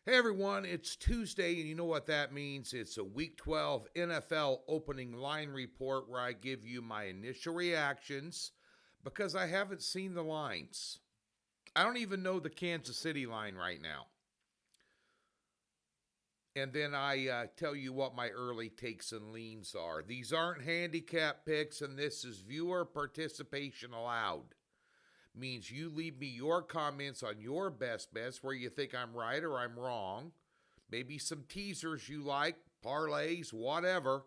Hey everyone, it's Tuesday, and you know what that means. It's a Week 12 NFL opening line report where I give you my initial reactions because I haven't seen the lines. I don't even know the Kansas City line right now. And then I tell you what my early takes and leans are. These aren't handicap picks, and this is viewer participation allowed. Means you leave me your comments on your best bets where you think I'm right or I'm wrong. Maybe some teasers you like, parlays, whatever.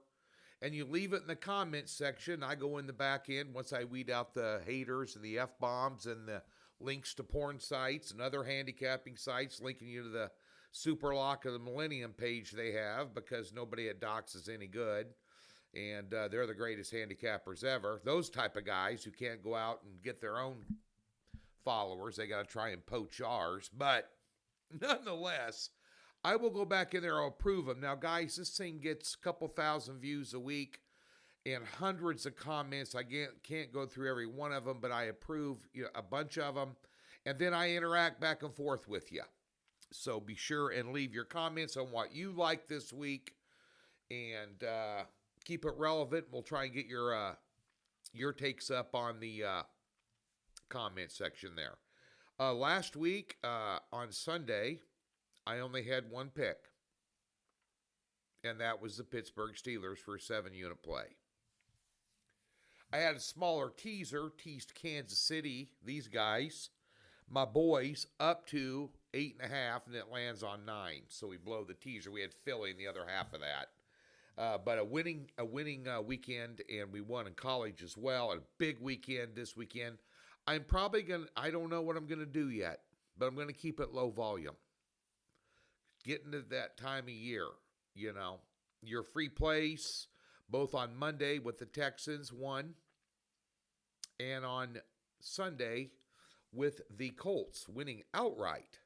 And you leave it in the comments section. I go in the back end once I weed out the haters and the F-bombs and the links to porn sites and other handicapping sites linking you to the Super Lock of the Millennium page they have because nobody at Docs is any good. And they're the greatest handicappers ever. Those type of guys who can't go out and get their own followers. They got to try and poach ours. But nonetheless, I will go back in there. I'll approve them. Now, guys, this thing gets a couple thousand views a week and hundreds of comments. I can't go through every one of them, but I approve a bunch of them. And then I interact back and forth with you. So be sure and leave your comments on what you like this week and keep it relevant. We'll try and get your takes up on the comment section there. Last week on Sunday, I only had one pick, and that was the Pittsburgh Steelers for a 7-unit play. I had a smaller teaser, teased Kansas City, these guys, my boys, up to 8.5, and it lands on 9. So we blow the teaser. We had Philly in the other half of that. But a winning weekend, and we won in college as well. A big weekend this weekend. I'm probably I don't know what I'm going to do yet, but I'm going to keep it low volume. Getting to that time of year, your free plays, both on Monday with the Texans, won, and on Sunday with the Colts, winning outright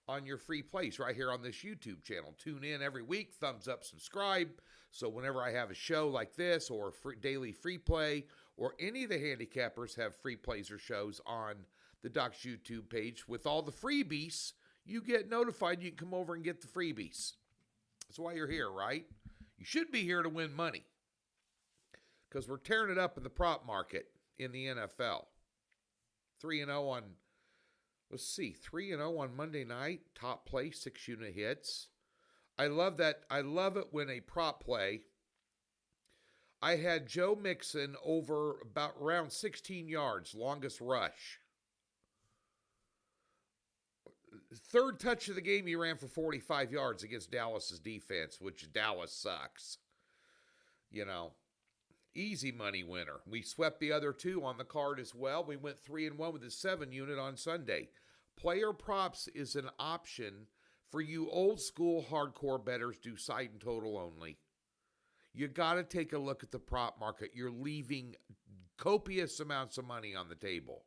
on your free plays right here on this YouTube channel. Tune in every week, thumbs up, subscribe, so whenever I have a show like this or a daily free play or any of the handicappers have free plays or shows on the Doc's YouTube page with all the freebies, you get notified. You can come over and get the freebies. That's why you're here, right? You should be here to win money because we're tearing it up in the prop market in the NFL. 3-0 on, let's see, 3-0 on Monday night, top play, 6-unit hits. I love that. I love it when a prop play, I had Joe Mixon over about around 16 yards, longest rush. Third touch of the game, he ran for 45 yards against Dallas's defense, which Dallas sucks. Easy money winner. We swept the other two on the card as well. We went 3-1 with the 7-unit on Sunday. Player props is an option for you old school hardcore bettors. Do side and total only. You got to take a look at the prop market. You're leaving copious amounts of money on the table.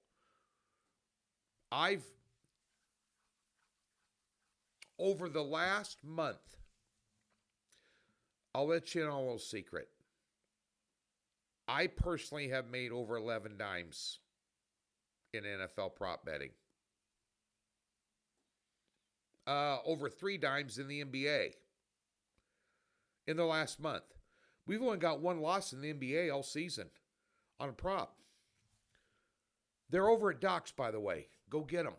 Over the last month, I'll let you in on a little secret. I personally have made over 11 dimes in NFL prop betting. Over 3 dimes in the NBA in the last month. We've only got one loss in the NBA all season on a prop. They're over at Docs, by the way. Go get them.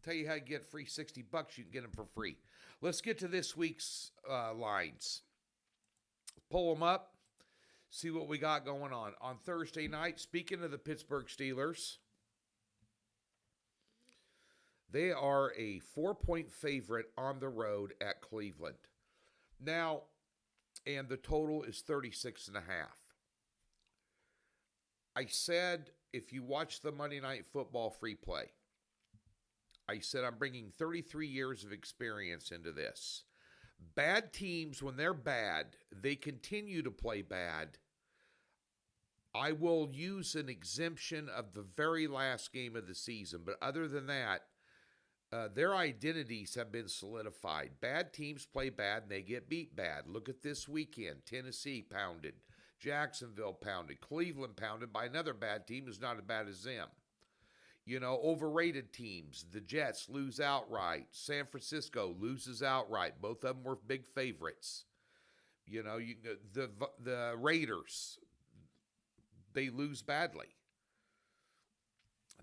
Tell you how you get free $60. You can get them for free. Let's get to this week's lines. Pull them up. See what we got going on. On Thursday night, speaking of the Pittsburgh Steelers, they are a 4-point favorite on the road at Cleveland. Now, and the total is 36.5. I said, if you watch the Monday Night Football free play, I said I'm bringing 33 years of experience into this. Bad teams, when they're bad, they continue to play bad. I will use an exemption of the very last game of the season, but other than that, their identities have been solidified. Bad teams play bad and they get beat bad. Look at this weekend. Tennessee pounded. Jacksonville pounded. Cleveland pounded by another bad team who's not as bad as them. Overrated teams. The Jets lose outright. San Francisco loses outright. Both of them were big favorites. The Raiders, they lose badly.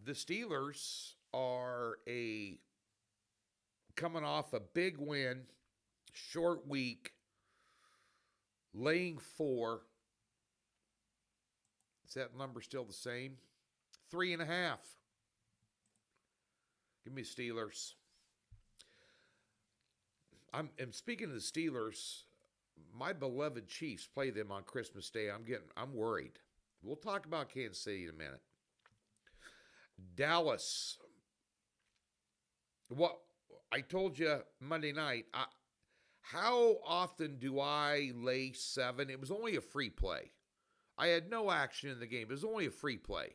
The Steelers are coming off a big win, short week, laying 4. Is that number still the same? 3.5. Give me Steelers. And speaking of the Steelers, my beloved Chiefs play them on Christmas Day. I'm worried. We'll talk about Kansas City in a minute. Dallas. What I told you Monday night. How often do I lay 7? It was only a free play. I had no action in the game. It was only a free play.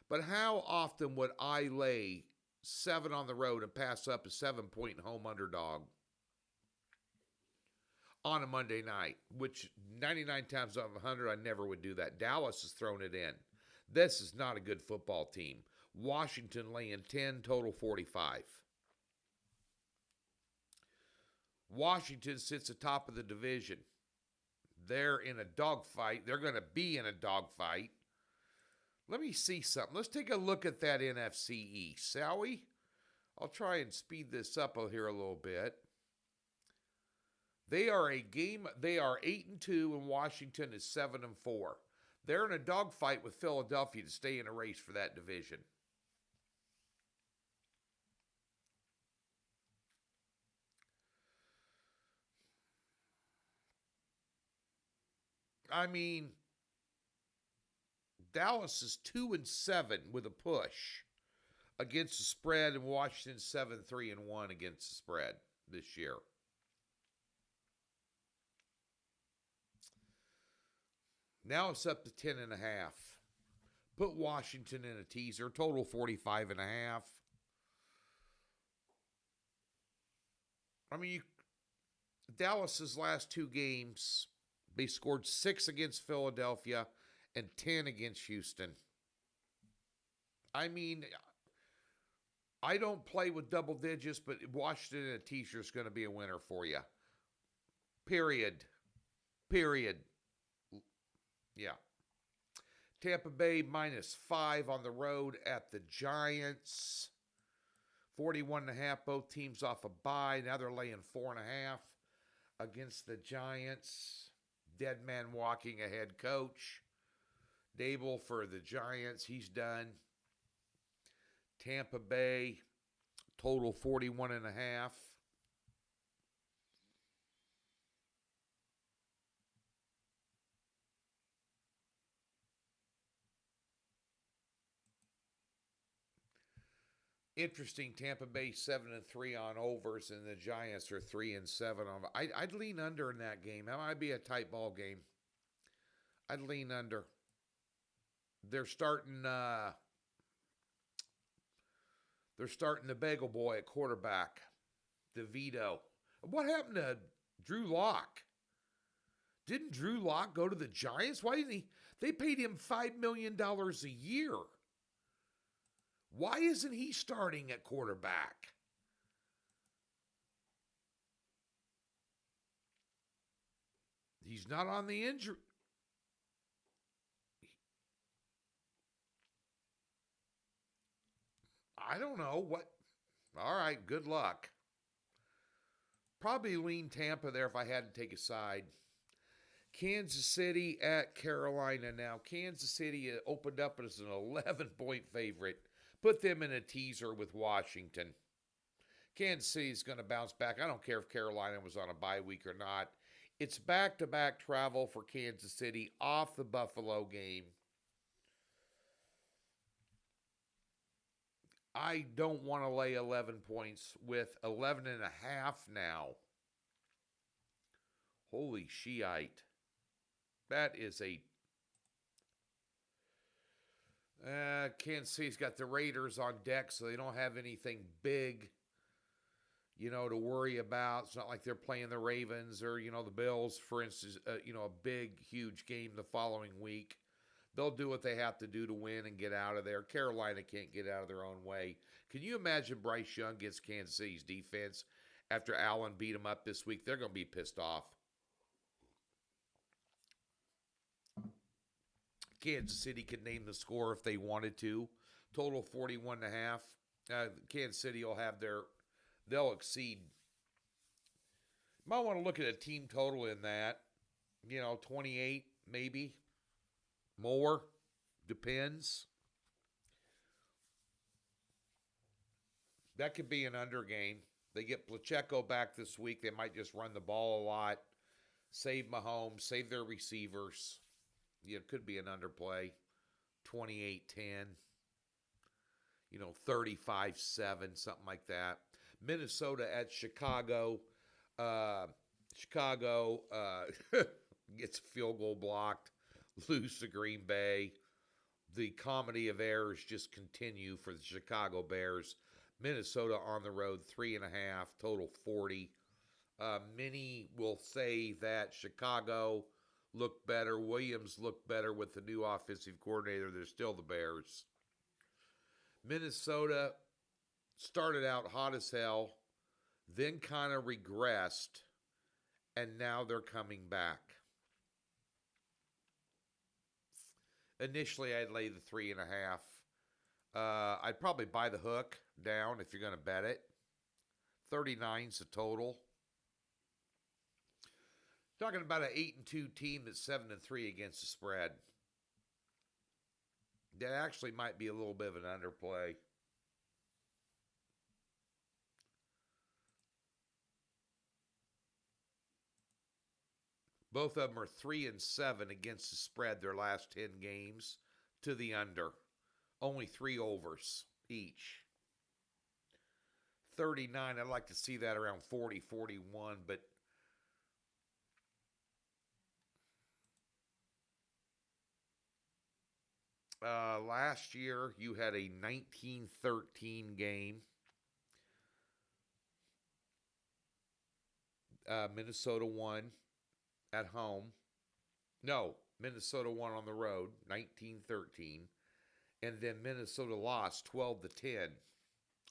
But how often would I lay 7 on the road and pass up a 7-point home underdog on a Monday night? Which 99 times out of 100, I never would do that. Dallas has thrown it in. This is not a good football team. Washington laying 10, total 45. Washington sits atop of the division. They're in a dogfight. They're going to be in a dogfight. Let me see something. Let's take a look at that NFC East, shall we? I'll try and speed this up here a little bit. They are 8-2, and Washington is 7-4. They're in a dogfight with Philadelphia to stay in a race for that division. I mean, Dallas is 2-7 with a push against the spread, and Washington 7-3-1 against the spread this year. Now it's up to 10.5. Put Washington in a teaser, total 45.5. I mean, Dallas's last 2 games, they scored 6 against Philadelphia and 10 against Houston. I mean, I don't play with double digits, but Washington in a teaser is going to be a winner for you. Period. Yeah. Tampa Bay -5 on the road at the Giants. 41.5, both teams off a bye. Now they're laying 4.5 against the Giants. Dead man walking a head coach. Dable for the Giants. He's done. Tampa Bay, total 41.5. Interesting, Tampa Bay 7-3 on overs, and the Giants are 3-7 on. I'd lean under in that game. That might be a tight ball game. I'd lean under. They're starting the Bagel Boy at quarterback, DeVito. What happened to Drew Lock? Didn't Drew Lock go to the Giants? Why didn't he? They paid him $5 million a year. Why isn't he starting at quarterback? He's not on the injury. I don't know what. All right, good luck. Probably lean Tampa there if I had to take a side. Kansas City at Carolina now. Kansas City opened up as an 11-point favorite. Put them in a teaser with Washington. Kansas City is going to bounce back. I don't care if Carolina was on a bye week or not. It's back-to-back travel for Kansas City off the Buffalo game. I don't want to lay 11 points with 11.5 now. Holy Shiite. That is a... Kansas City's got the Raiders on deck, so they don't have anything big, to worry about. It's not like they're playing the Ravens or, the Bills, for instance, a big, huge game the following week. They'll do what they have to do to win and get out of there. Carolina can't get out of their own way. Can you imagine Bryce Young gets Kansas City's defense after Allen beat them up this week? They're going to be pissed off. Kansas City could name the score if they wanted to. Total 41.5. Kansas City will have they'll exceed. Might want to look at a team total in that. 28 maybe. More. Depends. That could be an under game. They get Pacheco back this week. They might just run the ball a lot. Save Mahomes. Save their receivers. It could be an underplay. 28-10. 35-7. Something like that. Minnesota at Chicago. Chicago gets a field goal blocked. Lose to Green Bay. The comedy of errors just continue for the Chicago Bears. Minnesota on the road, 3.5, total 40. Many will say that Chicago looked better. Williams looked better with the new offensive coordinator. They're still the Bears. Minnesota started out hot as hell, then kind of regressed, and now they're coming back. Initially, I'd lay the 3.5. I'd probably buy the hook down if you're going to bet it. 39's the total. Talking about an 8-2 team that's 7-3 against the spread. That actually might be a little bit of an underplay. Both of them are 3-7 against the spread their last 10 games to the under. Only 3 overs each. 39, I'd like to see that around 40, 41, but last year you had a 19-13 game. Minnesota won at home. No, Minnesota won on the road, 19-13. And then Minnesota lost 12-10.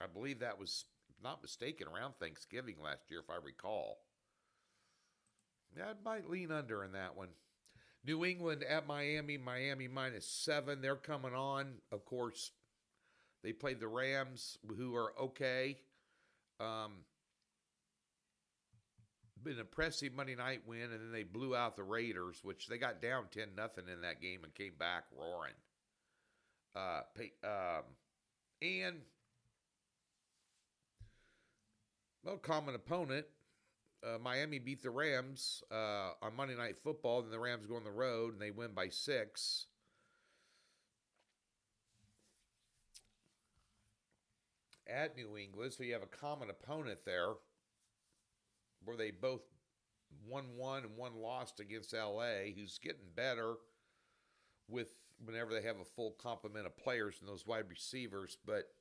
I believe that was, if not mistaken, around Thanksgiving last year, if I recall. Yeah, I might lean under in that one. New England at Miami. Miami -7. They're coming on. Of course, they played the Rams, who are okay. An impressive Monday night win, and then they blew out the Raiders, which they got down 10-0 in that game and came back roaring. Common opponent. Miami beat the Rams on Monday Night Football. Then the Rams go on the road, and they win by 6. At New England, so you have a common opponent there, where they both won and one lost against L.A., who's getting better with whenever they have a full complement of players and those wide receivers, but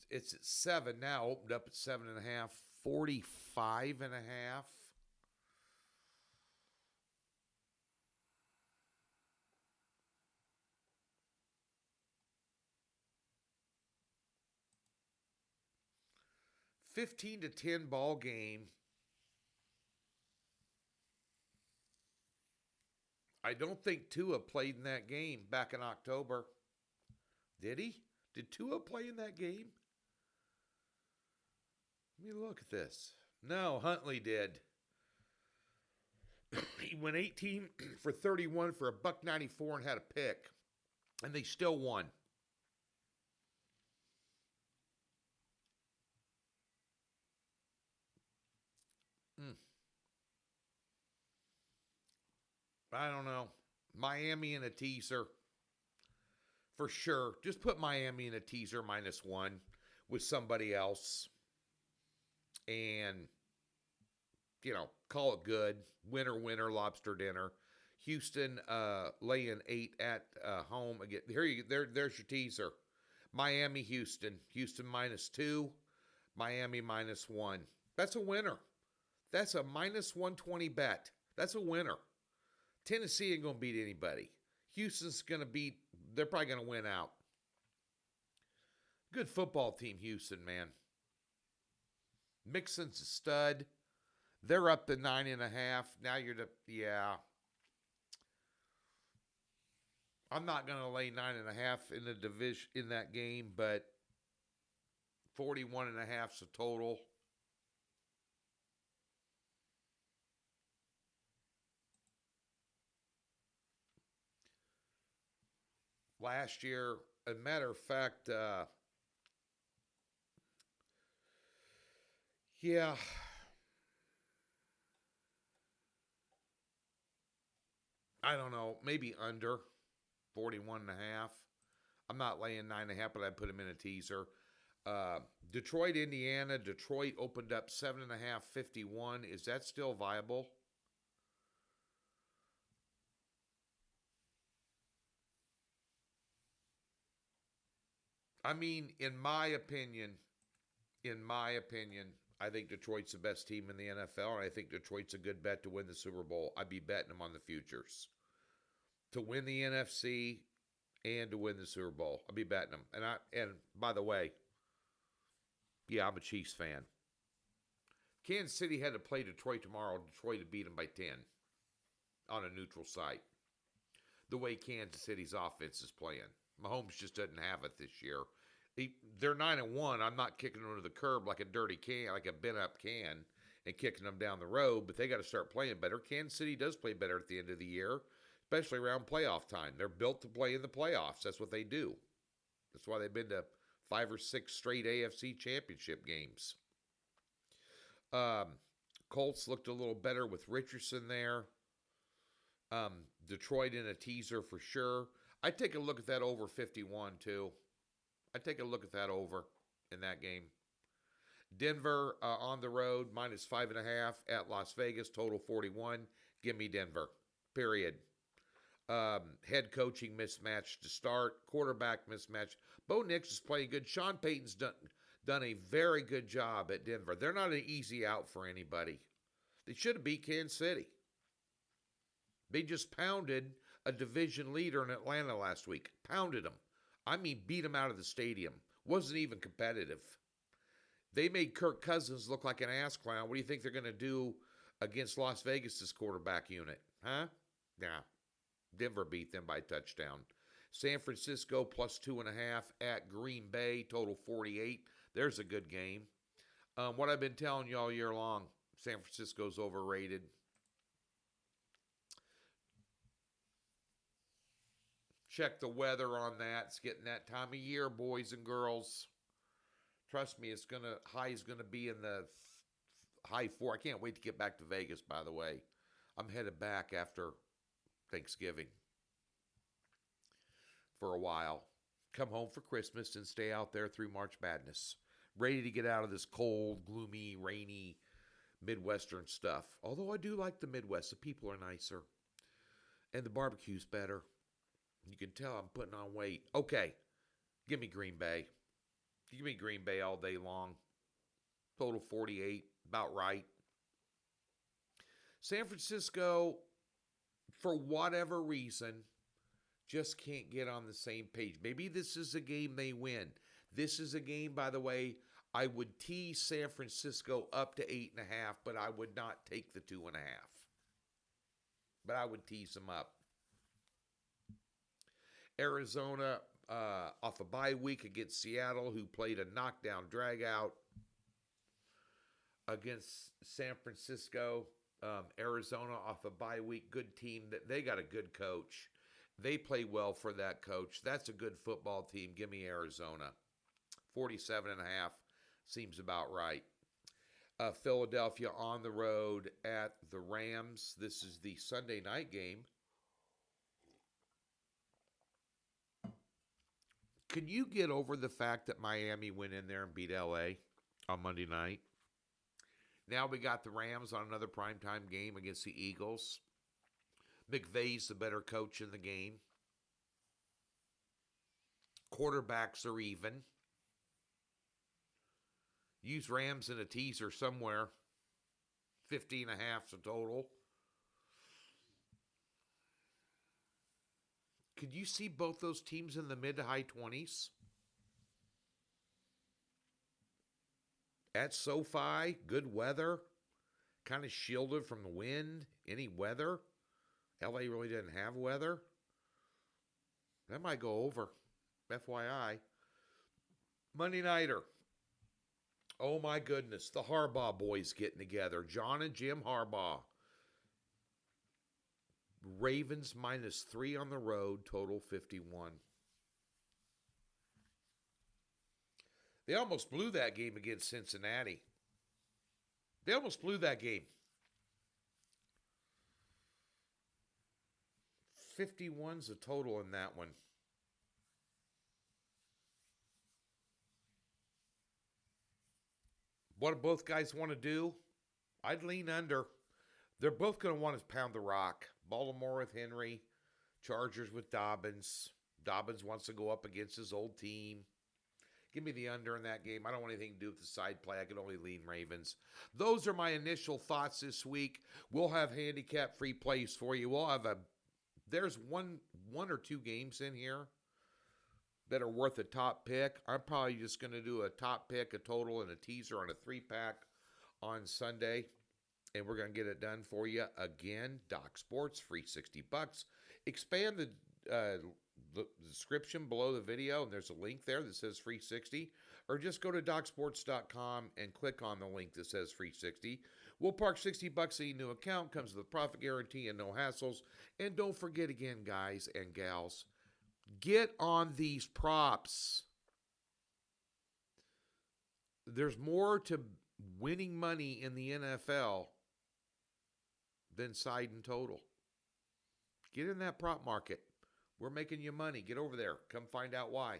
it's at 7 now, opened up at 7.5, 45.5. $15-10 ball game. I don't think Tua played in that game back in October. Did he? Did Tua play in that game? Let me look at this. No, Huntley did. He went 18 for 31 for $194 and had a pick. And they still won. I don't know. Miami in a teaser. For sure. Just put Miami in a teaser -1 with somebody else. And, call it good. Winner, lobster dinner. Houston laying 8 at home. Again, there's your teaser. Miami, Houston. Houston -2. Miami -1. That's a winner. That's a -120 bet. That's a winner. Tennessee ain't going to beat anybody. Houston's going to beat, they're probably going to win out. Good football team, Houston, man. Mixon's a stud. They're up to 9.5. Now you're yeah. I'm not going to lay 9.5 in the division in that game, but 41.5 is a total. Last year, as a matter of fact, yeah, I don't know, maybe under 41.5. I'm not laying 9.5, but I put him in a teaser. Detroit, Indiana. Detroit opened up 7.5, 51. Is that still viable? I mean, in my opinion, I think Detroit's the best team in the NFL, and I think Detroit's a good bet to win the Super Bowl. I'd be betting them on the futures to win the NFC and to win the Super Bowl. I'd be betting them. And by the way, yeah, I'm a Chiefs fan. Kansas City had to play Detroit tomorrow. Detroit to beat them by 10 on a neutral site. The way Kansas City's offense is playing, Mahomes just doesn't have it this year. They're 9-1. I'm not kicking them to the curb like a dirty can, like a bent up can, and kicking them down the road. But they got to start playing better. Kansas City does play better at the end of the year, especially around playoff time. They're built to play in the playoffs. That's what they do. That's why they've been to 5 or 6 straight AFC championship games. Um, Colts looked a little better with Richardson there. Detroit in a teaser for sure. I'd take a look at that over 51 too. I'd take a look at that over in that game. Denver on the road, -5.5 at Las Vegas, total 41. Give me Denver. Period. Head coaching mismatch to start. Quarterback mismatch. Bo Nix is playing good. Sean Payton's done a very good job at Denver. They're not an easy out for anybody. They should have beat Kansas City. They just pounded a division leader in Atlanta last week. Pounded them. I mean, beat them out of the stadium. Wasn't even competitive. They made Kirk Cousins look like an ass clown. What do you think they're going to do against Las Vegas' quarterback unit? Huh? Yeah. Denver beat them by a touchdown. San Francisco +2.5 at Green Bay, total 48. There's a good game. What I've been telling you all year long, San Francisco's overrated. Check the weather on that. It's getting that time of year, boys and girls. Trust me, high's gonna be in the high four. I can't wait to get back to Vegas, by the way. I'm headed back after Thanksgiving for a while. Come home for Christmas and stay out there through March Madness. Ready to get out of this cold, gloomy, rainy Midwestern stuff. Although I do like the Midwest. The people are nicer. And the barbecue's better. You can tell I'm putting on weight. Okay, give me Green Bay. Give me Green Bay all day long. Total 48, about right. San Francisco, for whatever reason, just can't get on the same page. Maybe this is a game they win. This is a game, by the way, I would tease San Francisco up to 8.5, but I would not take the 2.5. But I would tease them up. Arizona off a bye week against Seattle, who played a knockdown dragout against San Francisco. Arizona off a bye week, good team. They got a good coach. They play well for that coach. That's a good football team. Give me Arizona. 47.5 seems about right. Philadelphia on the road at the Rams. This is the Sunday night game. Can you get over the fact that Miami went in there and beat LA on Monday night? Now we got the Rams on another primetime game against the Eagles. McVay's the better coach in the game. Quarterbacks are even. Use Rams in a teaser somewhere. 50.5 is a total. Could you see both those teams in the mid to high 20s? At SoFi, good weather, kind of shielded from the wind, any weather. LA really didn't have weather. That might go over. FYI. Monday Nighter. Oh my goodness. The Harbaugh boys getting together. John and Jim Harbaugh. Ravens -3 on the road, total 51. They almost blew that game against Cincinnati. They almost blew that game. 51's the total in that one. What do both guys want to do? I'd lean under. They're both going to want to pound the rock. Baltimore with Henry. Chargers with Dobbins. Dobbins wants to go up against his old team. Give me the under in that game. I don't want anything to do with the side play. I can only lean Ravens. Those are my initial thoughts this week. We'll have handicap free plays for you. We'll have there's one or two games in here that are worth a top pick. I'm probably just going to do a top pick, a total, and a teaser on a 3-pack on Sunday. And we're going to get it done for you. Again, Doc Sports, free $60. Expand the description below the video, and there's a link there that says free 60. Or just go to docsports.com and click on the link that says free 60. We'll park $60 in your new account. Comes with a profit guarantee and no hassles. And don't forget again, guys and gals, get on these props. There's more to winning money in the NFL than side and total. Get in that prop market. We're making you money. Get over there. Come find out why.